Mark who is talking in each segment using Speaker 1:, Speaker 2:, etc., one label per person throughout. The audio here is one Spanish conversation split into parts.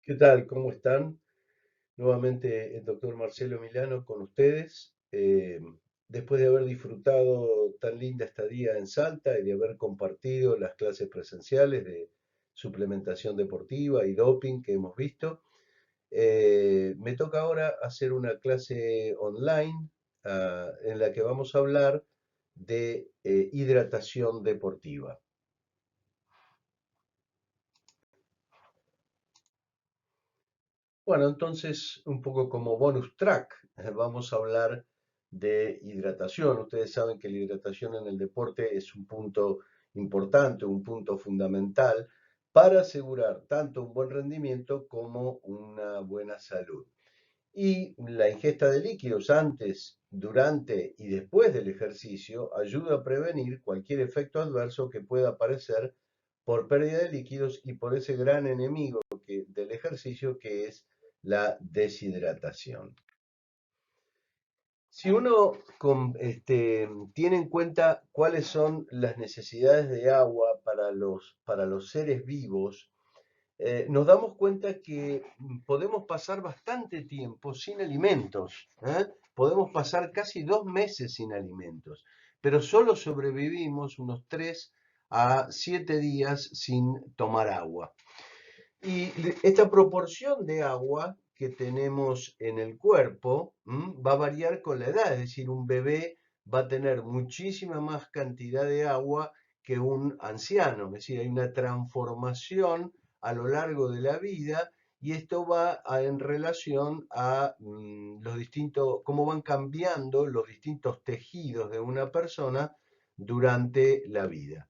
Speaker 1: ¿Qué tal? ¿Cómo están? Nuevamente el doctor Marcelo Milano con ustedes. Después de haber disfrutado tan linda estadía en Salta y de haber compartido las clases presenciales de suplementación deportiva y doping que hemos visto, me toca ahora hacer una clase online, en la que vamos a hablar de hidratación deportiva. Bueno, entonces, un poco como bonus track, vamos a hablar de hidratación. Ustedes saben que la hidratación en el deporte es un punto importante, un punto fundamental para asegurar tanto un buen rendimiento como una buena salud. Y la ingesta de líquidos antes, durante y después del ejercicio ayuda a prevenir cualquier efecto adverso que pueda aparecer por pérdida de líquidos y por ese gran enemigo del ejercicio que es la deshidratación. Si uno tiene en cuenta cuáles son las necesidades de agua para los seres vivos, nos damos cuenta que podemos pasar bastante tiempo sin alimentos, ¿eh? Podemos pasar casi 2 meses sin alimentos, pero solo sobrevivimos unos 3 a 7 días sin tomar agua. Y esta proporción de agua que tenemos en el cuerpo va a variar con la edad, es decir, un bebé va a tener muchísima más cantidad de agua que un anciano, es decir, hay una transformación a lo largo de la vida y esto en relación a los distintos, cómo van cambiando los distintos tejidos de una persona durante la vida.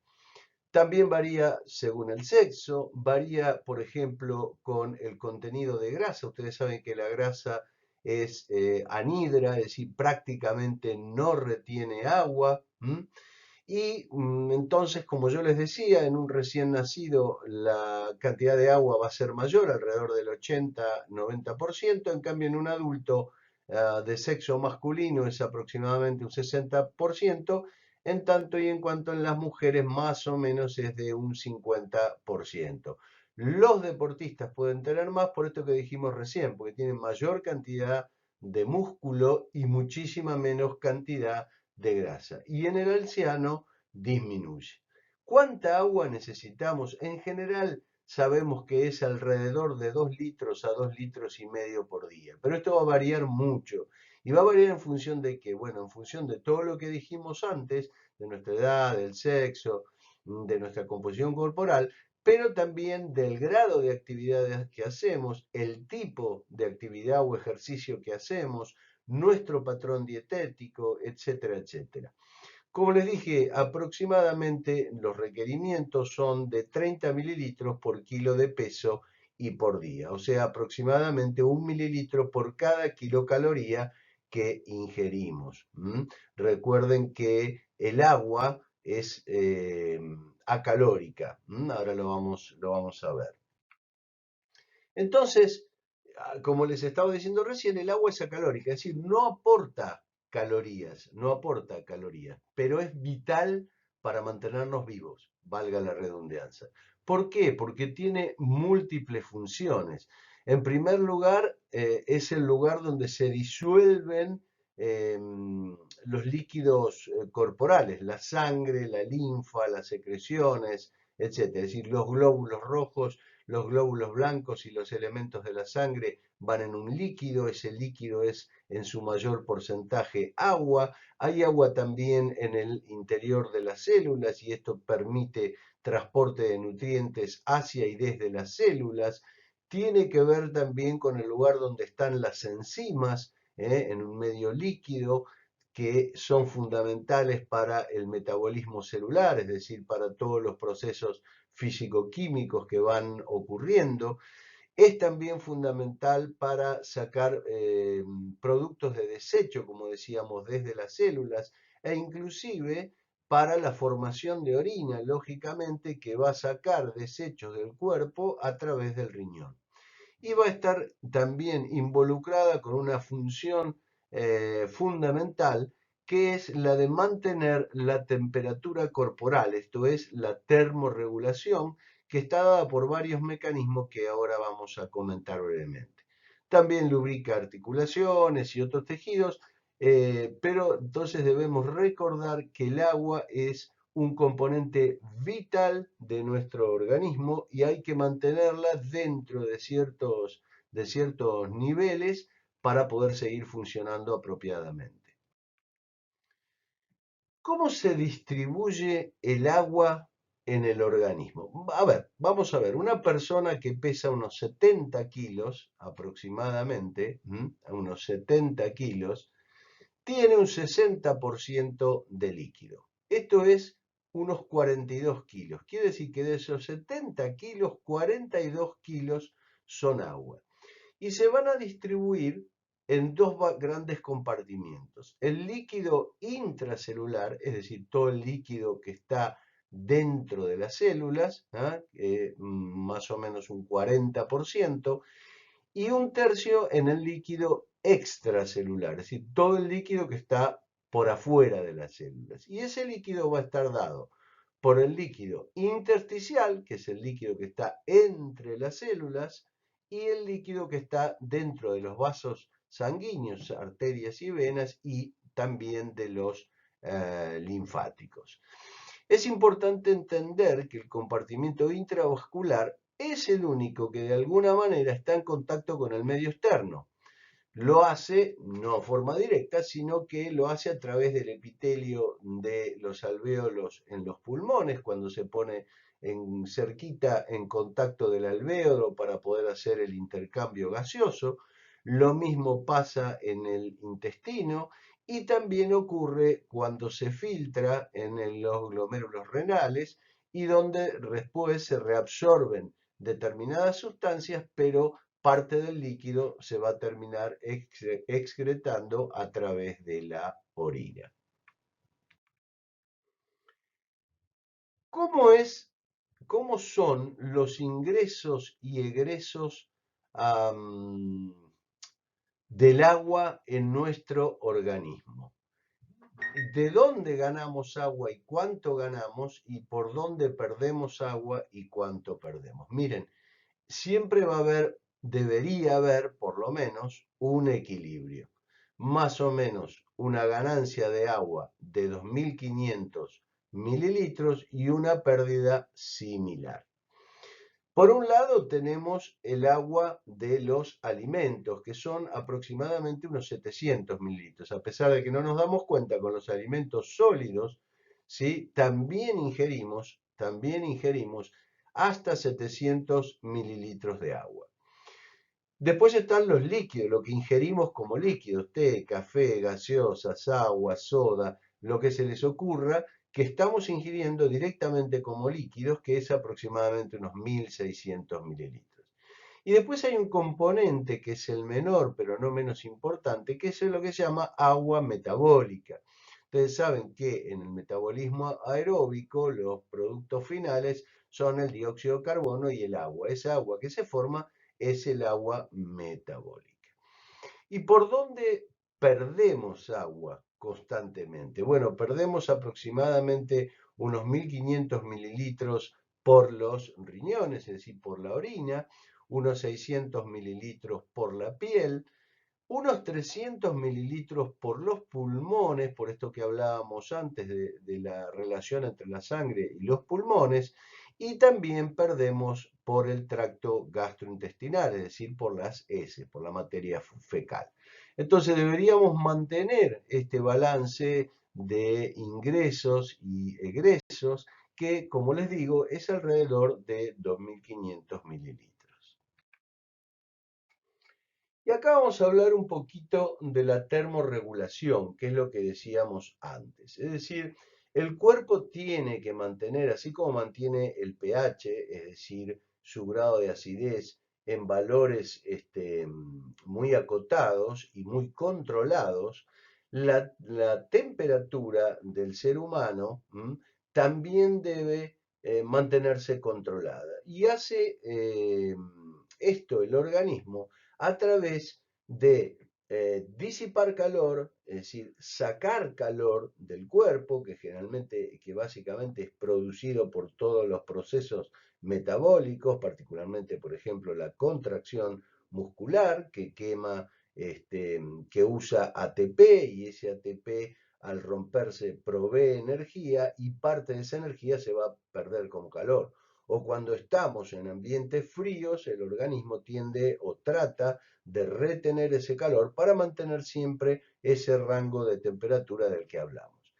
Speaker 1: También varía según el sexo, varía, por ejemplo, con el contenido de grasa. Ustedes saben que la grasa es anhidra, es decir, prácticamente no retiene agua. Y entonces, como yo les decía, en un recién nacido la cantidad de agua va a ser mayor, alrededor del 80-90%. En cambio, en un adulto de sexo masculino es aproximadamente un 60%, en tanto y en cuanto en las mujeres más o menos es de un 50%. Los deportistas pueden tener más por esto que dijimos recién, porque tienen mayor cantidad de músculo y muchísima menos cantidad de grasa. Y en el anciano disminuye. ¿Cuánta agua necesitamos? En general sabemos que es alrededor de 2 litros a 2 litros y medio por día, pero esto va a variar mucho. Y va a variar en función de qué, bueno, en función de todo lo que dijimos antes, de nuestra edad, del sexo, de nuestra composición corporal, pero también del grado de actividades que hacemos, el tipo de actividad o ejercicio que hacemos, nuestro patrón dietético, etcétera, etcétera. Como les dije, aproximadamente los requerimientos son de 30 mililitros por kilo de peso y por día, o sea, aproximadamente 1 mililitro por cada kilocaloría que ingerimos. Recuerden que el agua es acalórica. Ahora lo vamos a ver. Entonces, como les estaba diciendo recién, el agua es acalórica, es decir, no aporta calorías, pero es vital para mantenernos vivos, valga la redundancia. ¿Por qué? Porque tiene múltiples funciones. En primer lugar, es el lugar donde se disuelven los líquidos corporales, la sangre, la linfa, las secreciones, etcétera. Es decir, los glóbulos rojos, los glóbulos blancos y los elementos de la sangre van en un líquido, ese líquido es en su mayor porcentaje agua, hay agua también en el interior de las células y esto permite transporte de nutrientes hacia y desde las células, tiene que ver también con el lugar donde están las enzimas, en un medio líquido, que son fundamentales para el metabolismo celular, es decir, para todos los procesos físico-químicos que van ocurriendo. Es también fundamental para sacar productos de desecho, como decíamos, desde las células e inclusive para la formación de orina, lógicamente, que va a sacar desechos del cuerpo a través del riñón. Y va a estar también involucrada con una función fundamental que es la de mantener la temperatura corporal, esto es la termorregulación, que está dada por varios mecanismos que ahora vamos a comentar brevemente. También lubrica articulaciones y otros tejidos, pero entonces debemos recordar que el agua es un componente vital de nuestro organismo y hay que mantenerla dentro de ciertos niveles para poder seguir funcionando apropiadamente. ¿Cómo se distribuye el agua en el organismo? A ver, vamos a ver, una persona que pesa unos 70 kilos aproximadamente, unos 70 kilos, tiene un 60% de líquido. Esto es unos 42 kilos. Quiere decir que de esos 70 kilos, 42 kilos son agua. Y se van a distribuir en dos grandes compartimientos. El líquido intracelular, es decir, todo el líquido que está dentro de las células, más o menos un 40%, y un tercio en el líquido extracelular, es decir, todo el líquido que está por afuera de las células. Y ese líquido va a estar dado por el líquido intersticial, que es el líquido que está entre las células, y el líquido que está dentro de los vasos sanguíneos, arterias y venas, y también de los linfáticos. Es importante entender que el compartimiento intravascular es el único que de alguna manera está en contacto con el medio externo. Lo hace no de forma directa, sino que lo hace a través del epitelio de los alvéolos en los pulmones, cuando se pone cerquita en contacto del alvéolo para poder hacer el intercambio gaseoso. Lo mismo pasa en el intestino y también ocurre cuando se filtra en los glomérulos renales y donde después se reabsorben determinadas sustancias, pero parte del líquido se va a terminar excretando a través de la orina. ¿Cómo son los ingresos y egresos del agua en nuestro organismo? ¿De dónde ganamos agua y cuánto ganamos? ¿Y por dónde perdemos agua y cuánto perdemos? Miren, siempre va a haber, debería haber por lo menos, un equilibrio. Más o menos una ganancia de agua de 2.500 mililitros y una pérdida similar. Por un lado tenemos el agua de los alimentos, que son aproximadamente unos 700 mililitros. A pesar de que no nos damos cuenta con los alimentos sólidos, ¿sí? también ingerimos hasta 700 mililitros de agua. Después están los líquidos, lo que ingerimos como líquidos, té, café, gaseosas, agua, soda, lo que se les ocurra, que estamos ingiriendo directamente como líquidos, que es aproximadamente unos 1.600 mililitros. Y después hay un componente que es el menor, pero no menos importante, que es lo que se llama agua metabólica. Ustedes saben que en el metabolismo aeróbico los productos finales son el dióxido de carbono y el agua. Esa agua que se forma es el agua metabólica. ¿Y por dónde perdemos agua constantemente? Bueno, perdemos aproximadamente unos 1.500 mililitros por los riñones, es decir, por la orina, unos 600 mililitros por la piel, unos 300 mililitros por los pulmones, por esto que hablábamos antes de la relación entre la sangre y los pulmones, y también perdemos por el tracto gastrointestinal, es decir, por las heces, por la materia fecal. Entonces deberíamos mantener este balance de ingresos y egresos que, como les digo, es alrededor de 2.500 mililitros. Y acá vamos a hablar un poquito de la termorregulación, que es lo que decíamos antes. Es decir, el cuerpo tiene que mantener, así como mantiene el pH, es decir, su grado de acidez en valores muy acotados y muy controlados, la temperatura del ser humano también debe mantenerse controlada. Y hace esto el organismo a través de disipar calor, es decir, sacar calor del cuerpo, que básicamente es producido por todos los procesos metabólicos, particularmente, por ejemplo, la contracción muscular que quema, que usa ATP y ese ATP al romperse provee energía y parte de esa energía se va a perder como calor. O cuando estamos en ambientes fríos, el organismo tiende o trata de retener ese calor para mantener siempre ese rango de temperatura del que hablamos.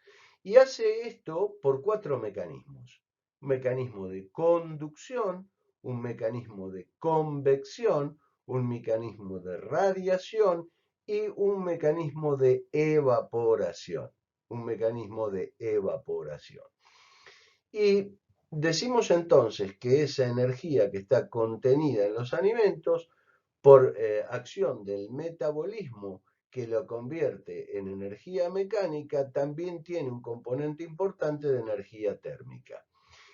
Speaker 1: Y hace esto por cuatro mecanismos. Un mecanismo de conducción, un mecanismo de convección, un mecanismo de radiación y un mecanismo de evaporación. Un mecanismo de evaporación. Y decimos entonces que esa energía que está contenida en los alimentos por acción del metabolismo que lo convierte en energía mecánica, también tiene un componente importante de energía térmica.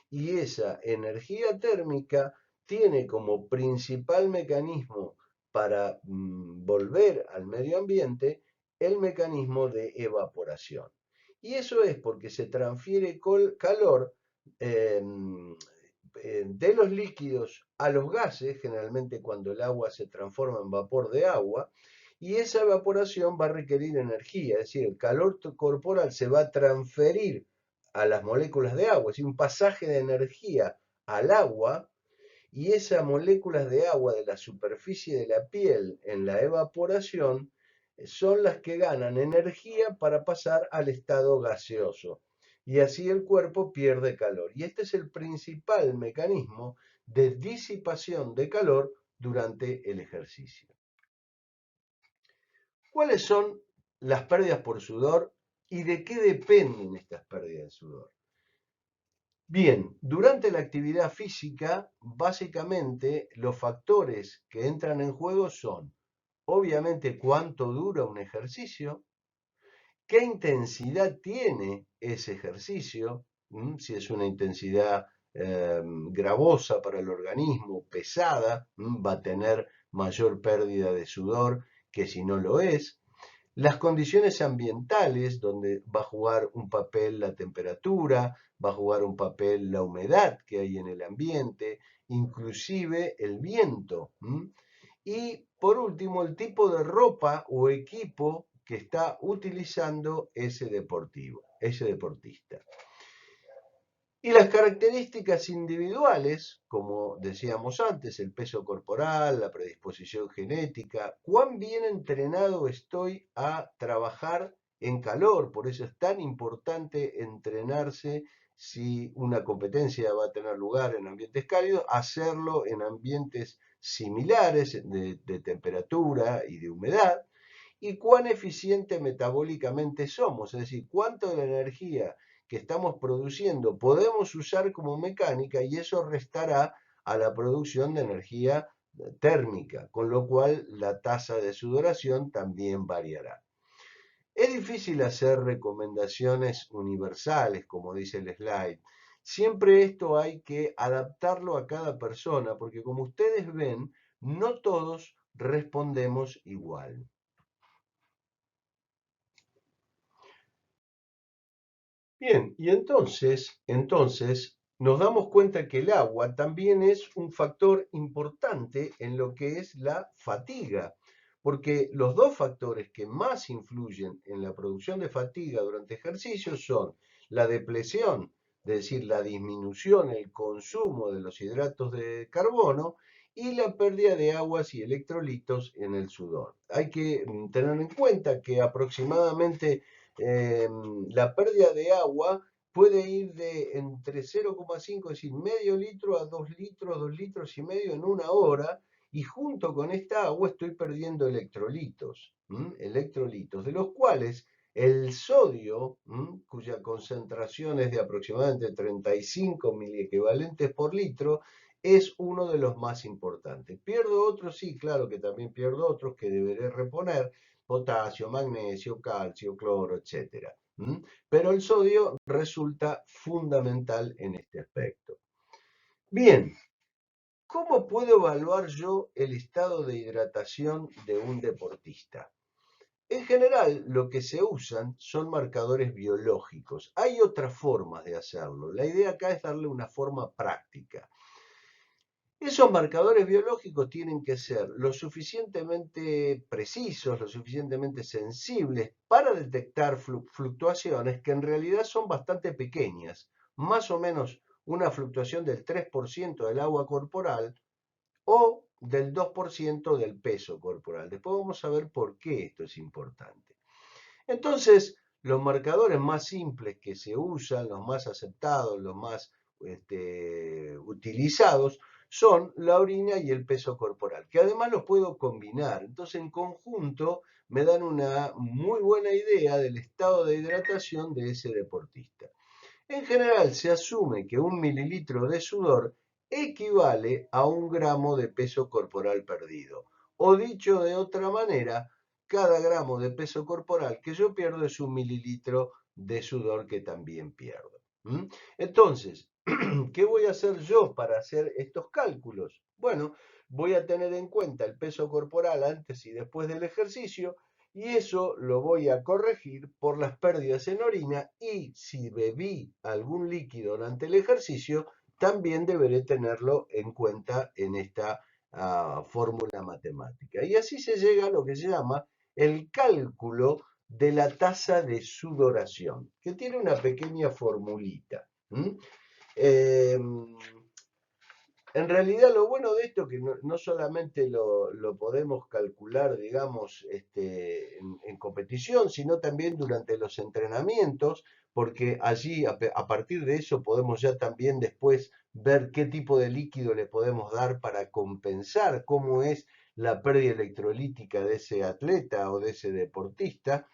Speaker 1: Y esa energía térmica tiene como principal mecanismo para volver al medio ambiente el mecanismo de evaporación. Y eso es porque se transfiere calor eh, de los líquidos a los gases, generalmente cuando el agua se transforma en vapor de agua, y esa evaporación va a requerir energía, es decir, el calor corporal se va a transferir a las moléculas de agua, es decir, un pasaje de energía al agua, y esas moléculas de agua de la superficie de la piel en la evaporación son las que ganan energía para pasar al estado gaseoso. Y así el cuerpo pierde calor. Y este es el principal mecanismo de disipación de calor durante el ejercicio. ¿Cuáles son las pérdidas por sudor y de qué dependen estas pérdidas de sudor? Bien, durante la actividad física, básicamente los factores que entran en juego son, obviamente, cuánto dura un ejercicio, qué intensidad tiene ese ejercicio, si es una intensidad gravosa para el organismo, pesada, va a tener mayor pérdida de sudor que si no lo es. Las condiciones ambientales, donde va a jugar un papel la temperatura, va a jugar un papel la humedad que hay en el ambiente, inclusive el viento. Y por último, el tipo de ropa o equipo que está utilizando ese deportista. Y las características individuales, como decíamos antes, el peso corporal, la predisposición genética, cuán bien entrenado estoy a trabajar en calor, por eso es tan importante entrenarse si una competencia va a tener lugar en ambientes cálidos, hacerlo en ambientes similares de temperatura y de humedad, y cuán eficiente metabólicamente somos, es decir, cuánto de la energía que estamos produciendo podemos usar como mecánica y eso restará a la producción de energía térmica, con lo cual la tasa de sudoración también variará. Es difícil hacer recomendaciones universales, como dice el slide. Siempre esto hay que adaptarlo a cada persona, porque como ustedes ven, no todos respondemos igual. Bien, y entonces nos damos cuenta que el agua también es un factor importante en lo que es la fatiga, porque los dos factores que más influyen en la producción de fatiga durante ejercicios son la depresión, es decir, la disminución, el consumo de los hidratos de carbono y la pérdida de aguas y electrolitos en el sudor. Hay que tener en cuenta que aproximadamente la pérdida de agua puede ir de entre 0,5, es decir, medio litro a 2 litros y medio en una hora, y junto con esta agua estoy perdiendo electrolitos, electrolitos, de los cuales el sodio, cuya concentración es de aproximadamente 35 miliequivalentes por litro, es uno de los más importantes. ¿Pierdo otros? Sí, claro que también pierdo otros que deberé reponer, potasio, magnesio, calcio, cloro, etcétera. Pero el sodio resulta fundamental en este aspecto. Bien, ¿cómo puedo evaluar yo el estado de hidratación de un deportista? En general, lo que se usan son marcadores biológicos. Hay otras formas de hacerlo. La idea acá es darle una forma práctica. Esos marcadores biológicos tienen que ser lo suficientemente precisos, lo suficientemente sensibles para detectar fluctuaciones que en realidad son bastante pequeñas, más o menos una fluctuación del 3% del agua corporal o del 2% del peso corporal. Después vamos a ver por qué esto es importante. Entonces, los marcadores más simples que se usan, los más aceptados, los más utilizados, son la orina y el peso corporal, que además los puedo combinar. Entonces, en conjunto, me dan una muy buena idea del estado de hidratación de ese deportista. En general, se asume que 1 mililitro de sudor equivale a 1 gramo de peso corporal perdido. O dicho de otra manera, cada gramo de peso corporal que yo pierdo es 1 mililitro de sudor que también pierdo. Entonces, ¿qué voy a hacer yo para hacer estos cálculos? Bueno, voy a tener en cuenta el peso corporal antes y después del ejercicio y eso lo voy a corregir por las pérdidas en orina y si bebí algún líquido durante el ejercicio, también deberé tenerlo en cuenta en esta fórmula matemática. Y así se llega a lo que se llama el cálculo de la tasa de sudoración, que tiene una pequeña formulita. Eh, en realidad lo bueno de esto es que no solamente lo podemos calcular, digamos, en competición, sino también durante los entrenamientos, porque allí a partir de eso podemos ya también después ver qué tipo de líquido le podemos dar para compensar cómo es la pérdida electrolítica de ese atleta o de ese deportista.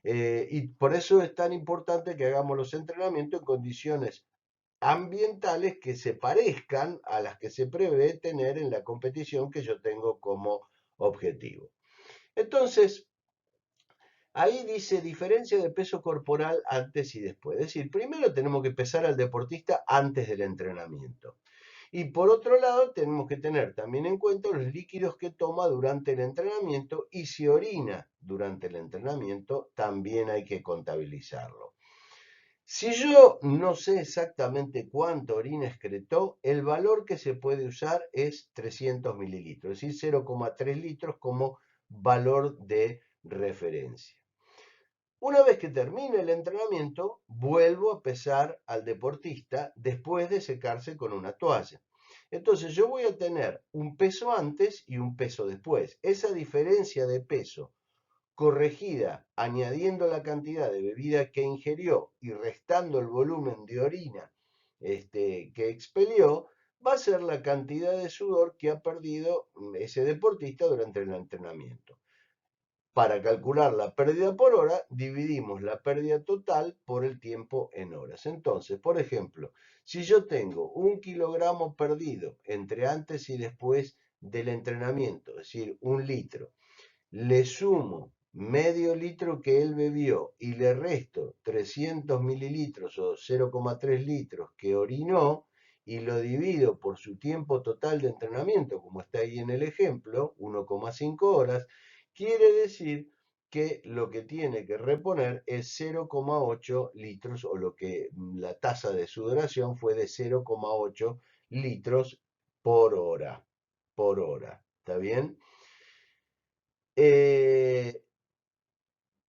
Speaker 1: Y por eso es tan importante que hagamos los entrenamientos en condiciones ambientales que se parezcan a las que se prevé tener en la competición que yo tengo como objetivo. Entonces, ahí dice diferencia de peso corporal antes y después. Es decir, primero tenemos que pesar al deportista antes del entrenamiento. Y por otro lado, tenemos que tener también en cuenta los líquidos que toma durante el entrenamiento y si orina durante el entrenamiento, también hay que contabilizarlo. Si yo no sé exactamente cuánto orina excretó, el valor que se puede usar es 300 mililitros, es decir, 0,3 litros como valor de referencia. Una vez que termine el entrenamiento, vuelvo a pesar al deportista después de secarse con una toalla. Entonces yo voy a tener un peso antes y un peso después. Esa diferencia de peso corregida añadiendo la cantidad de bebida que ingirió y restando el volumen de orina que expelió, va a ser la cantidad de sudor que ha perdido ese deportista durante el entrenamiento. Para calcular la pérdida por hora, dividimos la pérdida total por el tiempo en horas. Entonces, por ejemplo, si yo tengo 1 kilogramo perdido entre antes y después del entrenamiento, es decir, 1 litro, le sumo medio litro que él bebió y le resto 300 mililitros o 0,3 litros que orinó y lo divido por su tiempo total de entrenamiento, como está ahí en el ejemplo, 1,5 horas, quiere decir que lo que tiene que reponer es 0,8 litros o lo que la tasa de sudoración fue de 0,8 litros por hora. Por hora. ¿Está bien?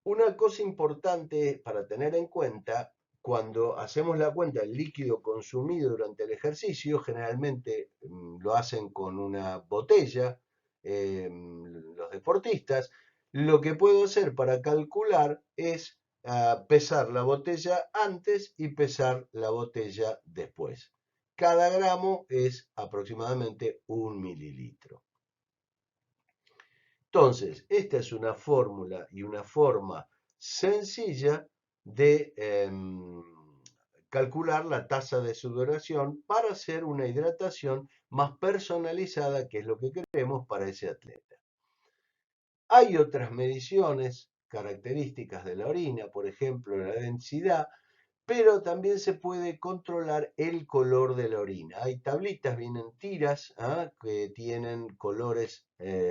Speaker 1: Una cosa importante para tener en cuenta, cuando hacemos la cuenta del líquido consumido durante el ejercicio, generalmente lo hacen con una botella, los deportistas, lo que puedo hacer para calcular es pesar la botella antes y pesar la botella después. Cada gramo es aproximadamente 1 mililitro. Entonces, esta es una fórmula y una forma sencilla de calcular la tasa de sudoración para hacer una hidratación más personalizada, que es lo que queremos para ese atleta. Hay otras mediciones características de la orina, por ejemplo, la densidad, pero también se puede controlar el color de la orina. Hay tablitas, vienen tiras que tienen colores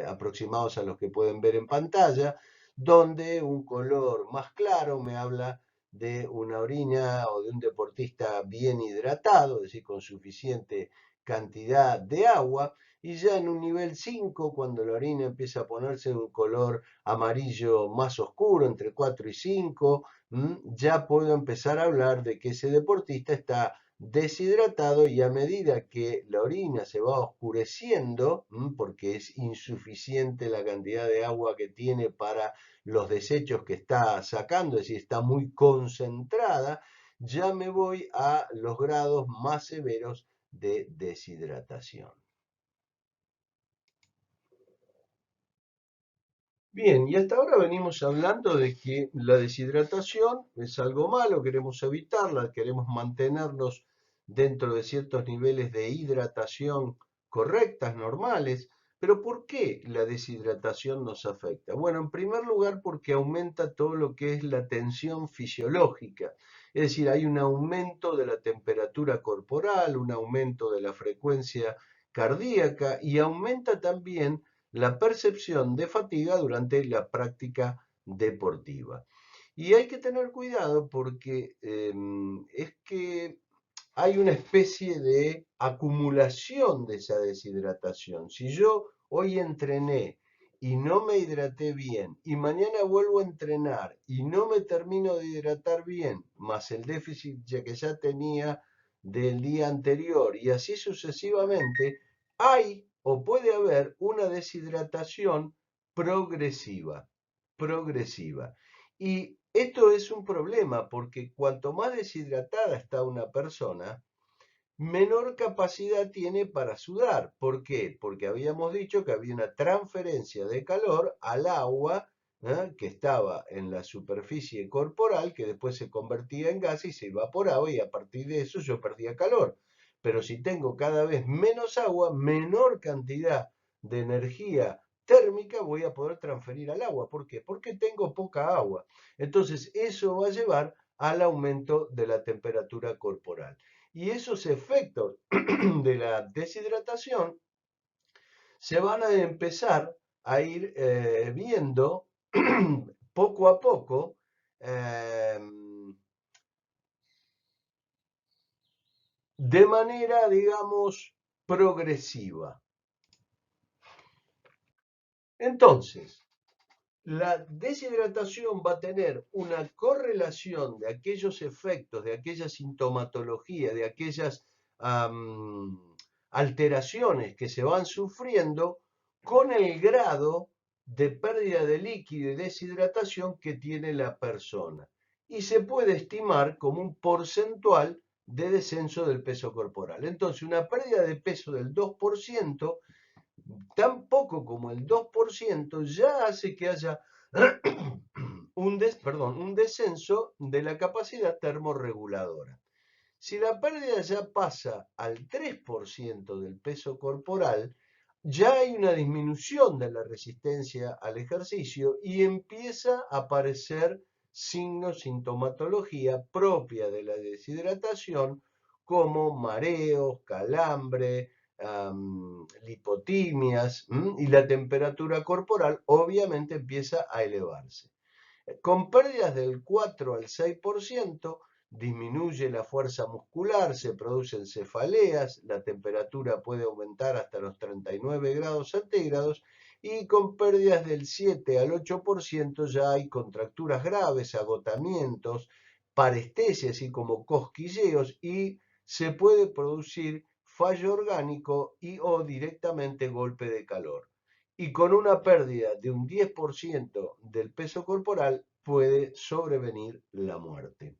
Speaker 1: aproximados a los que pueden ver en pantalla, donde un color más claro me habla de una orina o de un deportista bien hidratado, es decir, con suficiente cantidad de agua, y ya en un nivel 5, cuando la orina empieza a ponerse de un color amarillo más oscuro, entre 4 y 5, ya puedo empezar a hablar de que ese deportista está deshidratado, y a medida que la orina se va oscureciendo, porque es insuficiente la cantidad de agua que tiene para los desechos que está sacando, es decir, está muy concentrada, ya me voy a los grados más severos de deshidratación. Bien, y hasta ahora venimos hablando de que la deshidratación es algo malo, queremos evitarla, queremos mantenernos dentro de ciertos niveles de hidratación correctas, normales, pero ¿por qué la deshidratación nos afecta? Bueno, en primer lugar porque aumenta todo lo que es la tensión fisiológica, es decir, hay un aumento de la temperatura corporal, un aumento de la frecuencia cardíaca y aumenta también la percepción de fatiga durante la práctica deportiva. Y hay que tener cuidado porque es que hay una especie de acumulación de esa deshidratación. Si yo hoy entrené y no me hidraté bien y mañana vuelvo a entrenar y no me termino de hidratar bien, más el déficit que ya tenía del día anterior y así sucesivamente, hay o puede haber una deshidratación progresiva, progresiva. Y esto es un problema porque cuanto más deshidratada está una persona, menor capacidad tiene para sudar. ¿Por qué? Porque habíamos dicho que había una transferencia de calor al agua, que estaba en la superficie corporal, que después se convertía en gas y se evaporaba, y a partir de eso yo perdía calor. Pero si tengo cada vez menos agua, menor cantidad de energía térmica voy a poder transferir al agua. ¿Por qué? Porque tengo poca agua. Entonces eso va a llevar al aumento de la temperatura corporal. Y esos efectos de la deshidratación se van a empezar a ir viendo poco a poco, eh, de manera, digamos, progresiva. Entonces, la deshidratación va a tener una correlación de aquellos efectos, de aquella sintomatología, de aquellas alteraciones que se van sufriendo con el grado de pérdida de líquido y deshidratación que tiene la persona. Y se puede estimar como un porcentual de descenso del peso corporal. Entonces, una pérdida de peso del 2%, tan poco como el 2%, ya hace que haya un descenso de la capacidad termorreguladora. Si la pérdida ya pasa al 3% del peso corporal, ya hay una disminución de la resistencia al ejercicio y empieza a aparecer signos, sintomatología propia de la deshidratación, como mareos, calambre, lipotimias, y la temperatura corporal obviamente empieza a elevarse. Con pérdidas del 4 al 6%, disminuye la fuerza muscular, se producen cefaleas, la temperatura puede aumentar hasta los 39 grados centígrados, y con pérdidas del 7 al 8% ya hay contracturas graves, agotamientos, parestesia, así como cosquilleos, y se puede producir fallo orgánico y o directamente golpe de calor. Y con una pérdida de un 10% del peso corporal puede sobrevenir la muerte.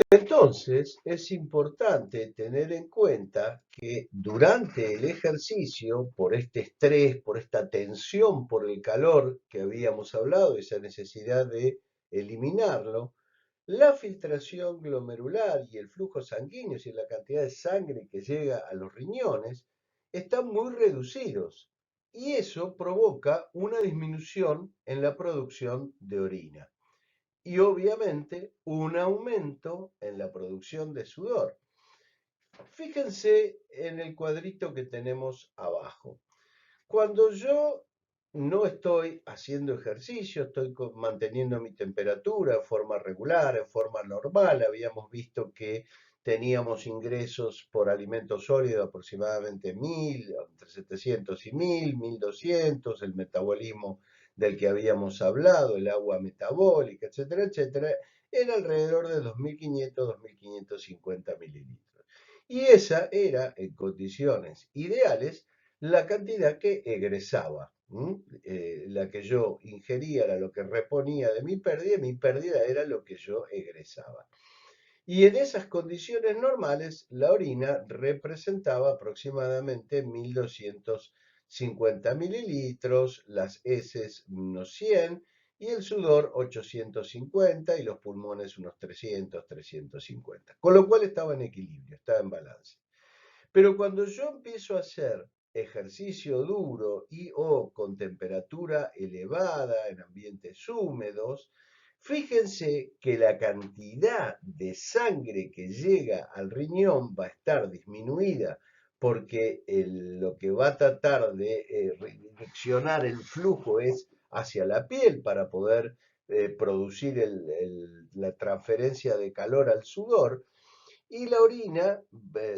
Speaker 1: Entonces, es importante tener en cuenta que durante el ejercicio, por este estrés, por esta tensión, por el calor que habíamos hablado, esa necesidad de eliminarlo, la filtración glomerular y el flujo sanguíneo, y la cantidad de sangre que llega a los riñones, están muy reducidos. Y eso provoca una disminución en la producción de orina. Y obviamente un aumento en la producción de sudor. Fíjense en el cuadrito que tenemos abajo. Cuando yo no estoy haciendo ejercicio, estoy manteniendo mi temperatura en forma regular, en forma normal, habíamos visto que teníamos ingresos por alimento sólido aproximadamente 1000, entre 700 y 1000, 1200, el metabolismo del que habíamos hablado, el agua metabólica, etcétera, etcétera, era alrededor de 2500, 2550 mililitros. Y esa era, en condiciones ideales, la cantidad que egresaba. La que yo ingería era lo que reponía de mi pérdida era lo que yo egresaba. Y en esas condiciones normales, la orina representaba aproximadamente 1250 mililitros, las heces unos 100 y el sudor 850 y los pulmones unos 300, 350. Con lo cual estaba en equilibrio, estaba en balance. Pero cuando yo empiezo a hacer ejercicio duro y o con temperatura elevada en ambientes húmedos, fíjense que la cantidad de sangre que llega al riñón va a estar disminuida porque lo que va a tratar de redireccionar el flujo es hacia la piel para poder producir la transferencia de calor al sudor, y la orina,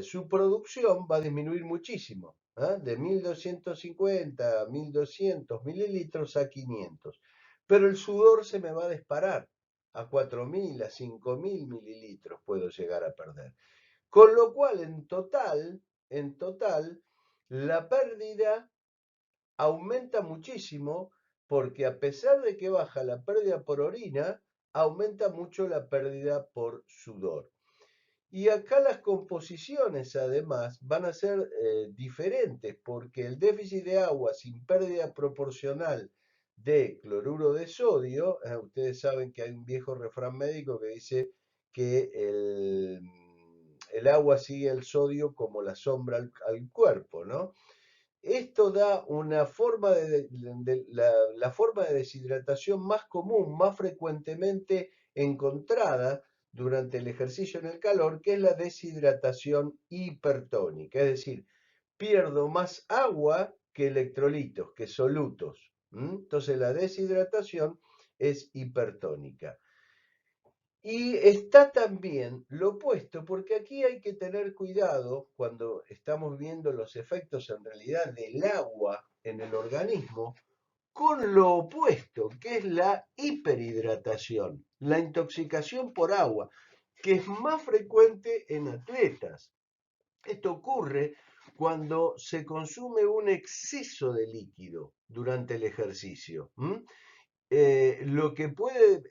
Speaker 1: su producción va a disminuir muchísimo, de 1250 a 1200 mililitros a 500. Pero el sudor se me va a disparar a 4000, a 5000 mililitros puedo llegar a perder. Con lo cual, en total, la pérdida aumenta muchísimo porque a pesar de que baja la pérdida por orina, aumenta mucho la pérdida por sudor. Y acá las composiciones además van a ser diferentes porque el déficit de agua sin pérdida proporcional de cloruro de sodio, ustedes saben que hay un viejo refrán médico que dice que el agua sigue el sodio como la sombra al cuerpo, ¿no? Esto da una forma la forma de deshidratación más común, más frecuentemente encontrada durante el ejercicio en el calor, que es la deshidratación hipertónica, es decir, pierdo más agua que electrolitos, que solutos. Entonces la deshidratación es hipertónica. Y está también lo opuesto, porque aquí hay que tener cuidado cuando estamos viendo los efectos en realidad del agua en el organismo, con lo opuesto, que es la hiperhidratación, la intoxicación por agua, que es más frecuente en atletas. Esto ocurre cuando se consume un exceso de líquido durante el ejercicio. Lo que puede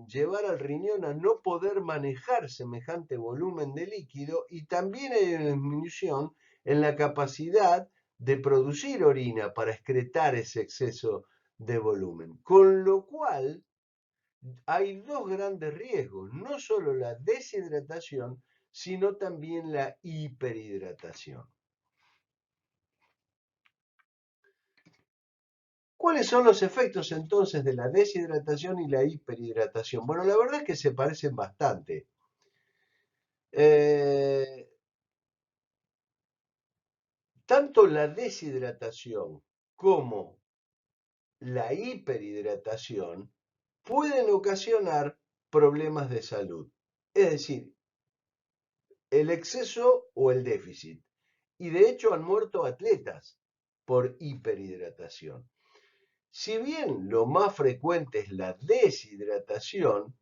Speaker 1: llevar al riñón a no poder manejar semejante volumen de líquido, y también hay una disminución en la capacidad de producir orina para excretar ese exceso de volumen. Con lo cual hay dos grandes riesgos, no solo la deshidratación, sino también la hiperhidratación. ¿Cuáles son los efectos entonces de la deshidratación y la hiperhidratación? Bueno, la verdad es que se parecen bastante. Eh, Tanto la deshidratación como la hiperhidratación pueden ocasionar problemas de salud. Es decir, el exceso o el déficit. Y de hecho han muerto atletas por hiperhidratación. Si bien lo más frecuente es la deshidratación,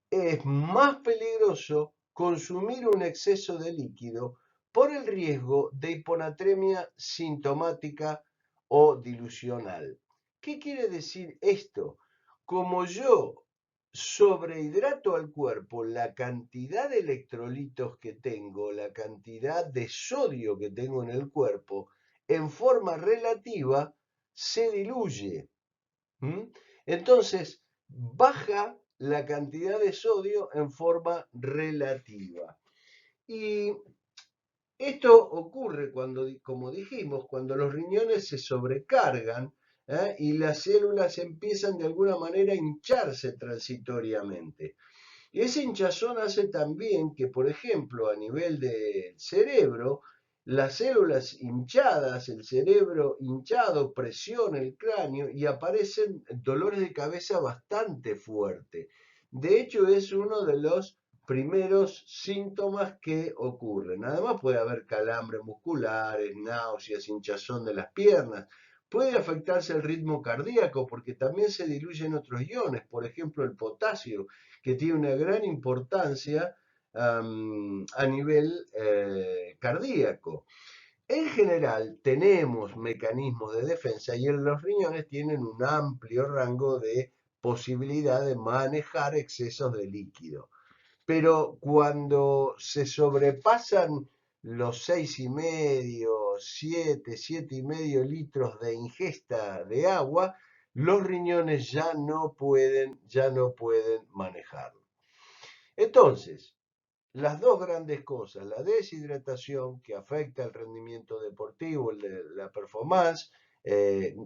Speaker 1: es más peligroso consumir un exceso de líquido por el riesgo de hiponatremia sintomática o dilucional. ¿Qué quiere decir esto? Como yo sobrehidrato al cuerpo, la cantidad de electrolitos que tengo, la cantidad de sodio que tengo en el cuerpo, en forma relativa, se diluye. Entonces, baja la cantidad de sodio en forma relativa. Y esto ocurre cuando, como dijimos, cuando los riñones se sobrecargan, y las células empiezan de alguna manera a hincharse transitoriamente. Y esa hinchazón hace también que, por ejemplo, a nivel del cerebro, las células hinchadas, el cerebro hinchado, presiona el cráneo y aparecen dolores de cabeza bastante fuertes. De hecho, es uno de los primeros síntomas que ocurren. Además, puede haber calambres musculares, náuseas, hinchazón de las piernas. Puede afectarse el ritmo cardíaco porque también se diluyen otros iones, por ejemplo el potasio, que tiene una gran importancia a nivel cardíaco. En general, tenemos mecanismos de defensa y los riñones tienen un amplio rango de posibilidad de manejar excesos de líquido. Pero cuando se sobrepasan los 6,5, 7,5 litros de ingesta de agua, los riñones ya no pueden manejarlo. Entonces, las dos grandes cosas, la deshidratación que afecta el rendimiento deportivo, la performance,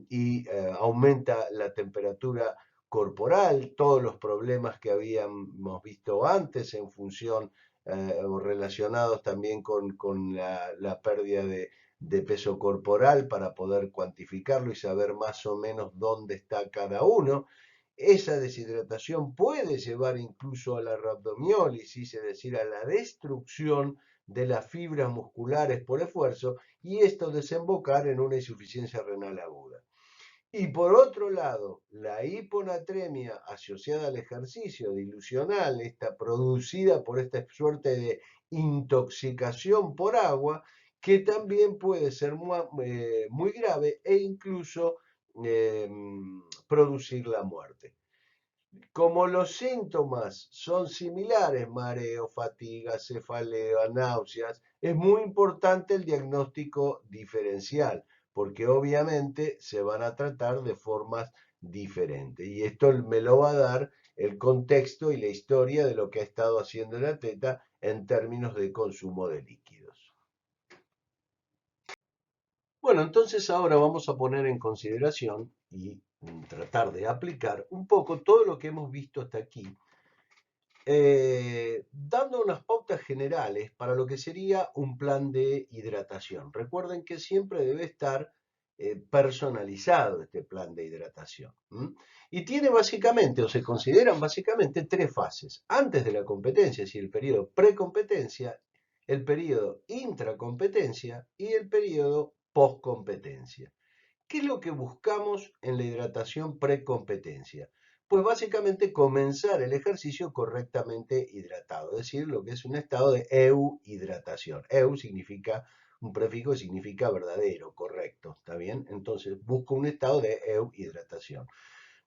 Speaker 1: y aumenta la temperatura corporal, todos los problemas que habíamos visto antes en función o relacionados también con la pérdida de peso corporal para poder cuantificarlo y saber más o menos dónde está cada uno. Esa deshidratación puede llevar incluso a la rhabdomiólisis, es decir, a la destrucción de las fibras musculares por esfuerzo y esto desembocar en una insuficiencia renal aguda. Y por otro lado, la hiponatremia asociada al ejercicio dilucional, esta producida por esta suerte de intoxicación por agua, que también puede ser muy grave e incluso eh, producir la muerte. Como los síntomas son similares, mareo, fatiga, cefalea, náuseas, es muy importante el diagnóstico diferencial, porque obviamente se van a tratar de formas diferentes. Y esto me lo va a dar el contexto y la historia de lo que ha estado haciendo el atleta en términos de consumo de líquidos. Bueno, entonces ahora vamos a poner en consideración y tratar de aplicar un poco todo lo que hemos visto hasta aquí, dando unas pautas generales para lo que sería un plan de hidratación. Recuerden que siempre debe estar personalizado este plan de hidratación. Y tiene básicamente, o se consideran básicamente, tres fases. Antes de la competencia, es decir, el periodo precompetencia, el periodo intracompetencia y el periodo postcompetencia. ¿Qué es lo que buscamos en la hidratación precompetencia? Pues básicamente comenzar el ejercicio correctamente hidratado, es decir, lo que es un estado de euhidratación. Eu significa un prefijo que significa verdadero, correcto, ¿está bien? Entonces busco un estado de euhidratación.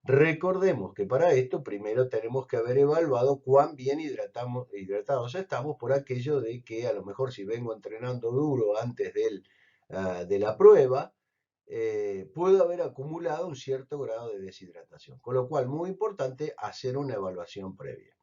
Speaker 1: Recordemos que para esto primero tenemos que haber evaluado cuán bien hidratados estamos por aquello de que a lo mejor si vengo entrenando duro antes de la prueba, puedo haber acumulado un cierto grado de deshidratación. Con lo cual, muy importante hacer una evaluación previa.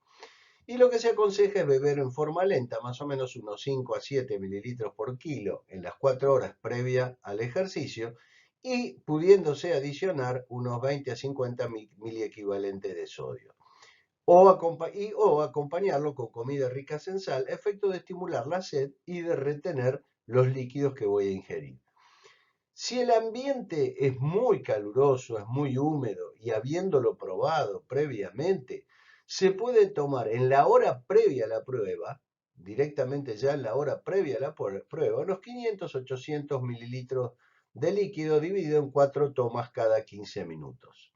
Speaker 1: Y lo que se aconseja es beber en forma lenta, más o menos unos 5 a 7 mililitros por kilo en las 4 horas previa al ejercicio y pudiéndose adicionar unos 20 a 50 miliequivalentes de sodio. O acompañarlo con comida rica en sal, efecto de estimular la sed y de retener los líquidos que voy a ingerir. Si el ambiente es muy caluroso, es muy húmedo y habiéndolo probado previamente, se puede tomar en la hora previa a la prueba, directamente ya en la hora previa a la prueba, unos 500-800 mililitros de líquido dividido en 4 tomas cada 15 minutos.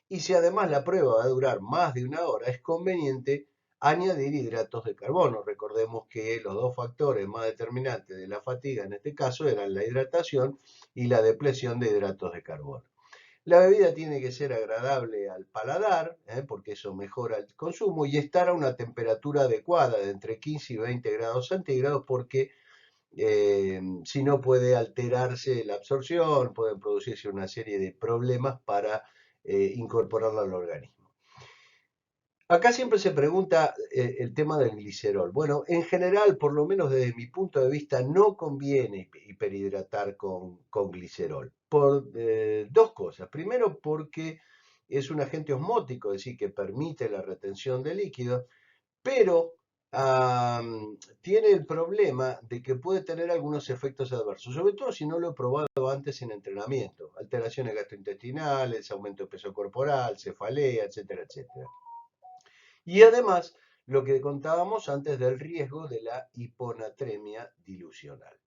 Speaker 1: Y si además la prueba va a durar más de una hora, es conveniente añadir hidratos de carbono. Recordemos que los dos factores más determinantes de la fatiga en este caso eran la hidratación y la depleción de hidratos de carbono. La bebida tiene que ser agradable al paladar, porque eso mejora el consumo, y estar a una temperatura adecuada de entre 15 y 20 grados centígrados, porque si no puede alterarse la absorción, pueden producirse una serie de problemas para incorporarla al organismo. Acá siempre se pregunta el tema del glicerol. Bueno, en general, por lo menos desde mi punto de vista, no conviene hiperhidratar con glicerol. Por dos cosas. Primero, porque es un agente osmótico, es decir, que permite la retención de líquidos, pero tiene el problema de que puede tener algunos efectos adversos, sobre todo si no lo he probado antes en entrenamiento, alteraciones gastrointestinales, aumento de peso corporal, cefalea, etcétera, etcétera. Y además, lo que contábamos antes del riesgo de la hiponatremia dilucional.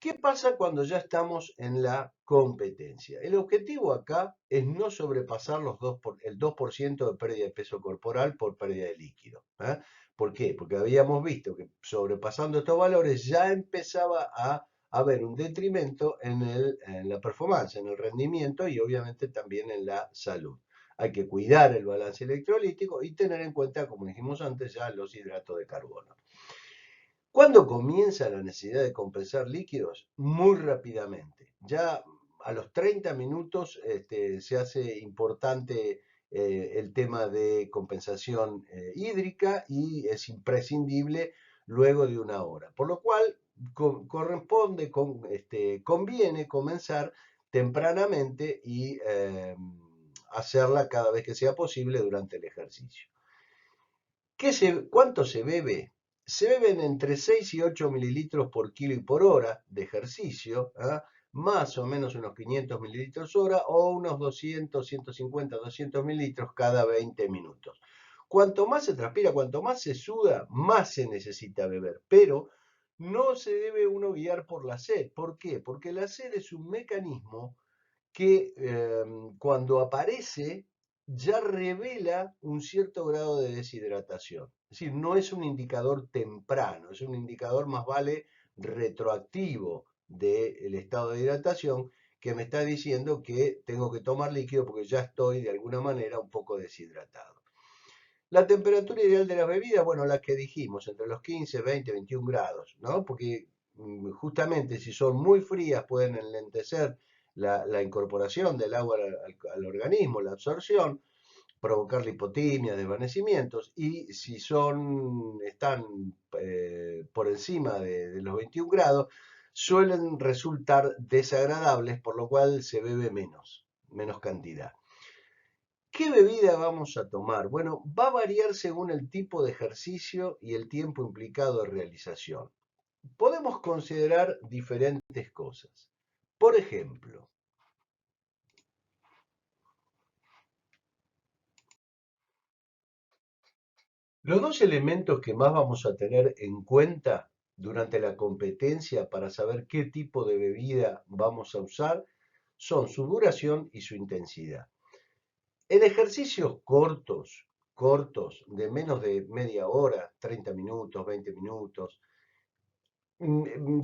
Speaker 1: ¿Qué pasa cuando ya estamos en la competencia? El objetivo acá es no sobrepasar el 2% de pérdida de peso corporal por pérdida de líquido. ¿Eh? ¿Por qué? Porque habíamos visto que sobrepasando estos valores ya empezaba a haber un detrimento en la performance, en el rendimiento y obviamente también en la salud. Hay que cuidar el balance electrolítico y tener en cuenta, como dijimos antes, ya los hidratos de carbono. ¿Cuándo comienza la necesidad de compensar líquidos? Muy rápidamente. Ya a los 30 minutos se hace importante el tema de compensación hídrica y es imprescindible luego de una hora. Por lo cual conviene comenzar tempranamente y hacerla cada vez que sea posible durante el ejercicio. ¿Cuánto se bebe? Se beben entre 6 y 8 mililitros por kilo y por hora de ejercicio, ¿ah? Más o menos unos 500 mililitros hora o unos 200, 150, 200 mililitros cada 20 minutos. Cuanto más se transpira, cuanto más se suda, más se necesita beber. Pero no se debe uno guiar por la sed. ¿Por qué? Porque la sed es un mecanismo que cuando aparece ya revela un cierto grado de deshidratación. Es decir, no es un indicador temprano, es un indicador más vale retroactivo del estado de hidratación que me está diciendo que tengo que tomar líquido porque ya estoy de alguna manera un poco deshidratado. La temperatura ideal de las bebidas, bueno, las que dijimos, entre los 15, 20, 21 grados, ¿no? Porque justamente si son muy frías pueden enlentecer la incorporación del agua al organismo, la absorción, provocar lipotimia, desvanecimientos, y si están por encima de los 21 grados, suelen resultar desagradables, por lo cual se bebe menos cantidad. ¿Qué bebida vamos a tomar? Bueno, va a variar según el tipo de ejercicio y el tiempo implicado de realización. Podemos considerar diferentes cosas. Por ejemplo, los dos elementos que más vamos a tener en cuenta durante la competencia para saber qué tipo de bebida vamos a usar son su duración y su intensidad. En ejercicios cortos, de menos de media hora, 30 minutos, 20 minutos,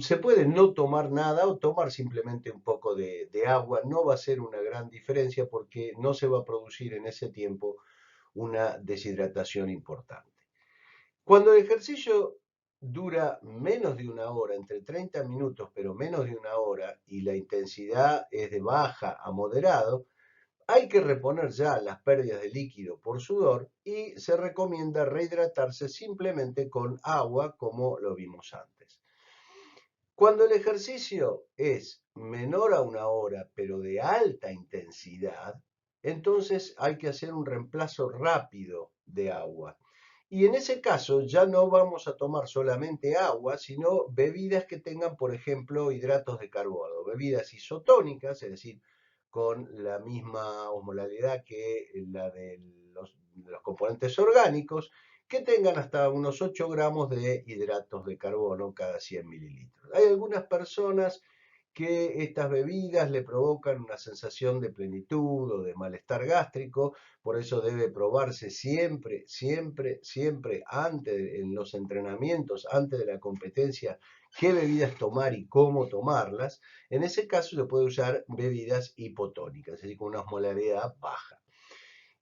Speaker 1: se puede no tomar nada o tomar simplemente un poco de agua. No va a ser una gran diferencia porque no se va a producir en ese tiempo una deshidratación importante. Cuando el ejercicio dura menos de una hora, entre 30 minutos, pero menos de una hora, y la intensidad es de baja a moderado, hay que reponer ya las pérdidas de líquido por sudor y se recomienda rehidratarse simplemente con agua como lo vimos antes. Cuando el ejercicio es menor a una hora, pero de alta intensidad, entonces hay que hacer un reemplazo rápido de agua. Y en ese caso ya no vamos a tomar solamente agua, sino bebidas que tengan, por ejemplo, hidratos de carbono, bebidas isotónicas, es decir, con la misma osmolalidad que la de los componentes orgánicos, que tengan hasta unos 8 gramos de hidratos de carbono cada 100 mililitros. Hay algunas personas que estas bebidas le provocan una sensación de plenitud o de malestar gástrico, por eso debe probarse siempre, siempre, siempre antes, en los entrenamientos, antes de la competencia, qué bebidas tomar y cómo tomarlas. En ese caso se puede usar bebidas hipotónicas, es decir, con una osmolaridad baja.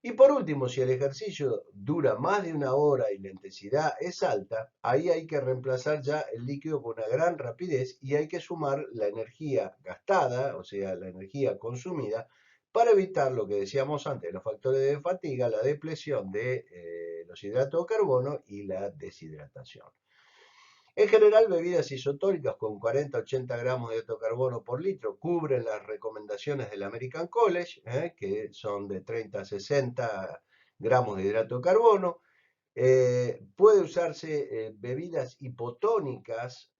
Speaker 1: Y por último, si el ejercicio dura más de una hora y la intensidad es alta, ahí hay que reemplazar ya el líquido con una gran rapidez y hay que sumar la energía gastada, o sea, la energía consumida, para evitar lo que decíamos antes, los factores de fatiga, la depresión de los hidratos de carbono y la deshidratación. En general, bebidas isotónicas con 40-80 gramos de carbono por litro cubren las recomendaciones del American College, que son de 30 a 60 gramos de hidrato de carbono. Puede usarse bebidas hipotónicas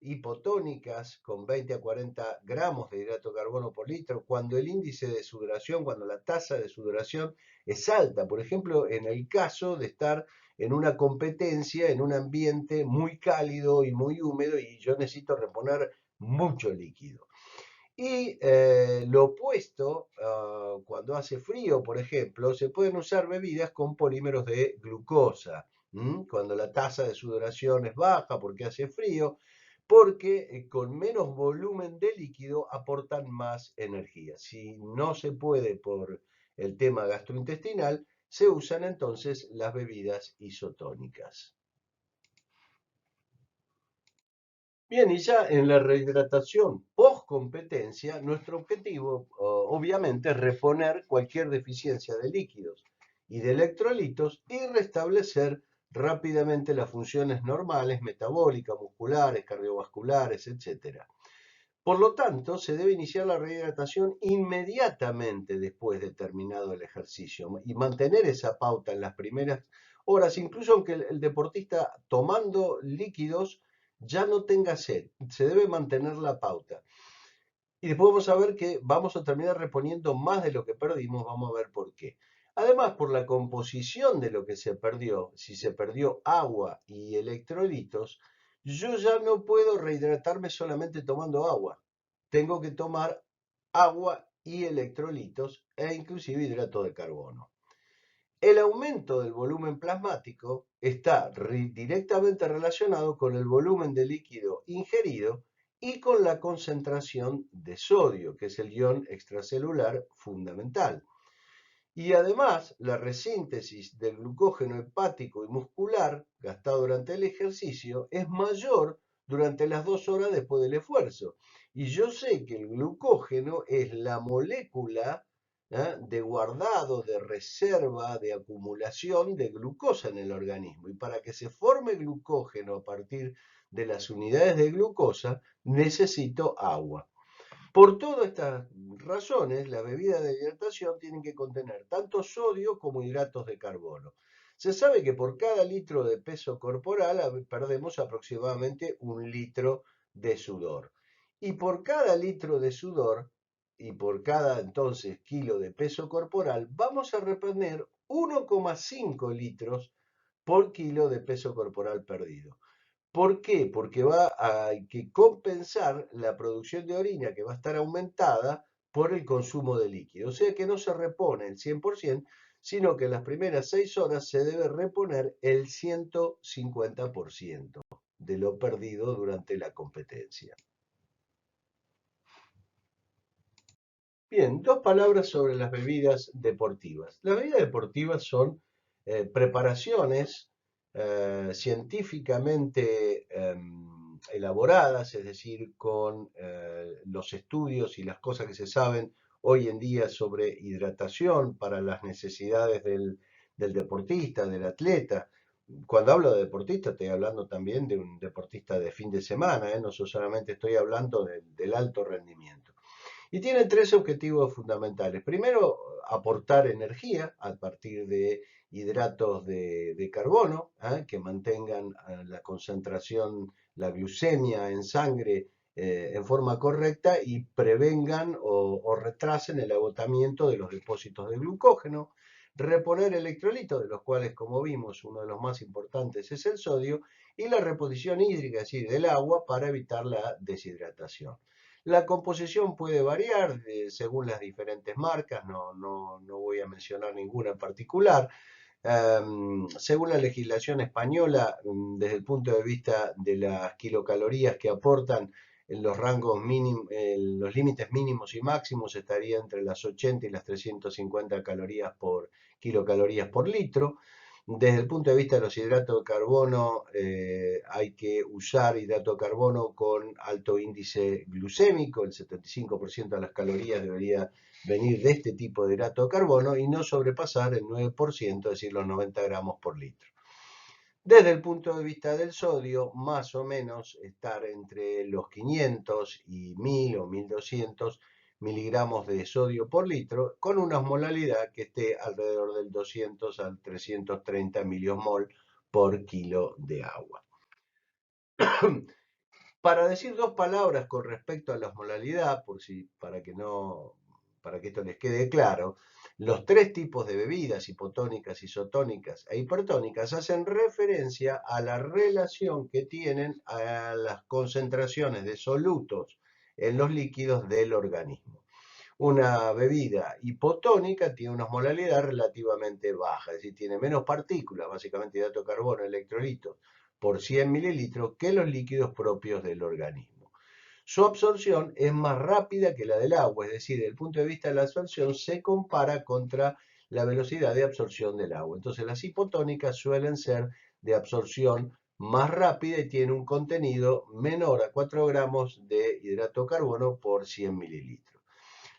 Speaker 1: con 20 a 40 gramos de hidrato de carbono por litro cuando el índice de sudoración, cuando la tasa de sudoración es alta. Por ejemplo, en el caso de estar en una competencia, en un ambiente muy cálido y muy húmedo y yo necesito reponer mucho líquido. Y lo opuesto, cuando hace frío, por ejemplo, se pueden usar bebidas con polímeros de glucosa, cuando la tasa de sudoración es baja porque hace frío, porque con menos volumen de líquido aportan más energía. Si no se puede por el tema gastrointestinal, se usan entonces las bebidas isotónicas. Bien, y ya en la rehidratación post competencia, nuestro objetivo obviamente es reponer cualquier deficiencia de líquidos y de electrolitos y restablecer rápidamente las funciones normales, metabólicas, musculares, cardiovasculares, etcétera. Por lo tanto, se debe iniciar la rehidratación inmediatamente después de terminado el ejercicio y mantener esa pauta en las primeras horas, incluso aunque el deportista tomando líquidos ya no tenga sed, se debe mantener la pauta. Y después vamos a ver que vamos a terminar reponiendo más de lo que perdimos, vamos a ver por qué. Además, por la composición de lo que se perdió, si se perdió agua y electrolitos, yo ya no puedo rehidratarme solamente tomando agua. Tengo que tomar agua y electrolitos e inclusive hidrato de carbono. El aumento del volumen plasmático está directamente relacionado con el volumen de líquido ingerido y con la concentración de sodio, que es el ion extracelular fundamental. Y además, la resíntesis del glucógeno hepático y muscular gastado durante el ejercicio es mayor durante las 2 horas después del esfuerzo. Y yo sé que el glucógeno es la molécula de guardado, de reserva, de acumulación de glucosa en el organismo. Y para que se forme glucógeno a partir de las unidades de glucosa, necesito agua. Por todas estas razones, las bebidas de hidratación tienen que contener tanto sodio como hidratos de carbono. Se sabe que por cada litro de peso corporal perdemos aproximadamente 1 litro de sudor. Y por cada litro de sudor y por cada entonces kilo de peso corporal, vamos a reponer 1,5 litros por kilo de peso corporal perdido. ¿Por qué? Porque hay que compensar la producción de orina que va a estar aumentada por el consumo de líquido. O sea que no se repone el 100%, sino que en las primeras 6 horas se debe reponer el 150% de lo perdido durante la competencia. Bien, dos palabras sobre las bebidas deportivas. Las bebidas deportivas son preparaciones científicamente elaboradas, es decir, con los estudios y las cosas que se saben hoy en día sobre hidratación para las necesidades del deportista, del atleta. Cuando hablo de deportista, estoy hablando también de un deportista de fin de semana, no solamente estoy hablando del alto rendimiento. Y tiene tres objetivos fundamentales. Primero, aportar energía a partir de hidratos de carbono, que mantengan la concentración, la glucemia en sangre en forma correcta y prevengan o retrasen el agotamiento de los depósitos de glucógeno. Reponer electrolitos, de los cuales, como vimos, uno de los más importantes es el sodio, y la reposición hídrica, es decir, del agua, para evitar la deshidratación. La composición puede variar según las diferentes marcas, no voy a mencionar ninguna en particular. Según la legislación española, desde el punto de vista de las kilocalorías que aportan, en los rangos mínimos, los límites mínimos y máximos estaría entre las 80 y las 350 calorías por kilocalorías por litro. Desde el punto de vista de los hidratos de carbono, hay que usar hidrato de carbono con alto índice glucémico, el 75% de las calorías debería venir de este tipo de hidrato de carbono y no sobrepasar el 9%, es decir, los 90 gramos por litro. Desde el punto de vista del sodio, más o menos estar entre los 500 y 1000 o 1200 miligramos de sodio por litro, con una osmolalidad que esté alrededor del 200 al 330 miliosmol por kilo de agua. Para decir dos palabras con respecto a la osmolalidad, para que esto les quede claro, los tres tipos de bebidas, hipotónicas, isotónicas e hipertónicas, hacen referencia a la relación que tienen a las concentraciones de solutos en los líquidos del organismo. Una bebida hipotónica tiene una osmolalidad relativamente baja, es decir, tiene menos partículas, básicamente hidrato de carbono, electrolitos, por 100 mililitros que los líquidos propios del organismo. Su absorción es más rápida que la del agua, es decir, desde el punto de vista de la absorción se compara contra la velocidad de absorción del agua. Entonces las hipotónicas suelen ser de absorción más rápida y tienen un contenido menor a 4 gramos de hidrato de carbono por 100 mililitros.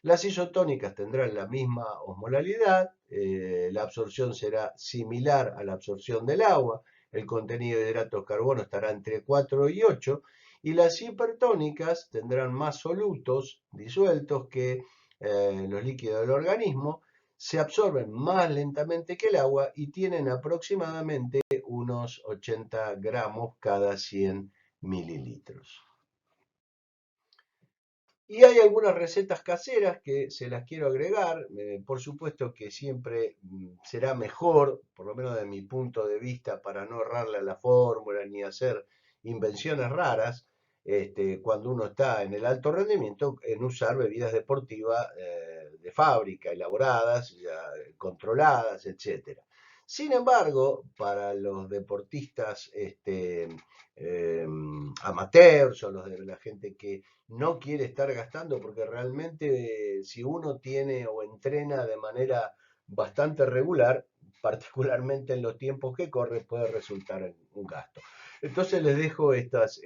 Speaker 1: Las isotónicas tendrán la misma osmolalidad, la absorción será similar a la absorción del agua, el contenido de hidratos de carbono estará entre 4 y 8, y las hipertónicas tendrán más solutos disueltos que los líquidos del organismo, se absorben más lentamente que el agua y tienen aproximadamente unos 80 gramos cada 100 mililitros. Y hay algunas recetas caseras que se las quiero agregar. Por supuesto que siempre será mejor, por lo menos de mi punto de vista, para no errarle a la fórmula ni hacer invenciones raras, cuando uno está en el alto rendimiento, en usar bebidas deportivas de fábrica, elaboradas, ya, controladas, etc. Sin embargo, para los deportistas amateurs o los de la gente que no quiere estar gastando, porque realmente si uno tiene o entrena de manera bastante regular, particularmente en los tiempos que corre, puede resultar en un gasto. Entonces les dejo estas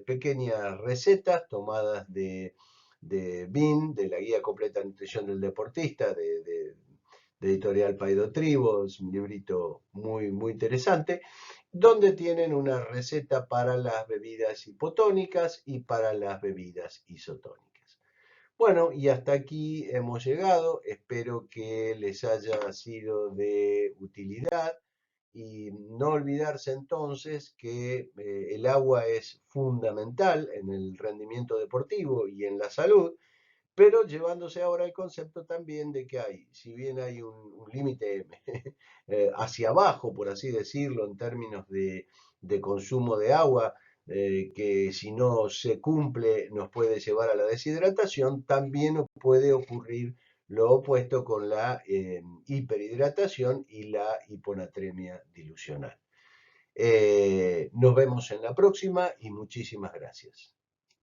Speaker 1: pequeñas recetas tomadas de BIN, de la Guía Completa de Nutrición del Deportista, de Editorial Paido Tribo, es un librito muy, muy interesante, donde tienen una receta para las bebidas hipotónicas y para las bebidas isotónicas. Bueno, y hasta aquí hemos llegado. Espero que les haya sido de utilidad y no olvidarse entonces que el agua es fundamental en el rendimiento deportivo y en la salud, pero llevándose ahora el concepto también de que hay, si bien hay un límite hacia abajo, por así decirlo, en términos de consumo de agua, que si no se cumple nos puede llevar a la deshidratación, también puede ocurrir lo opuesto con la hiperhidratación y la hiponatremia dilucional. Nos vemos en la próxima y muchísimas gracias.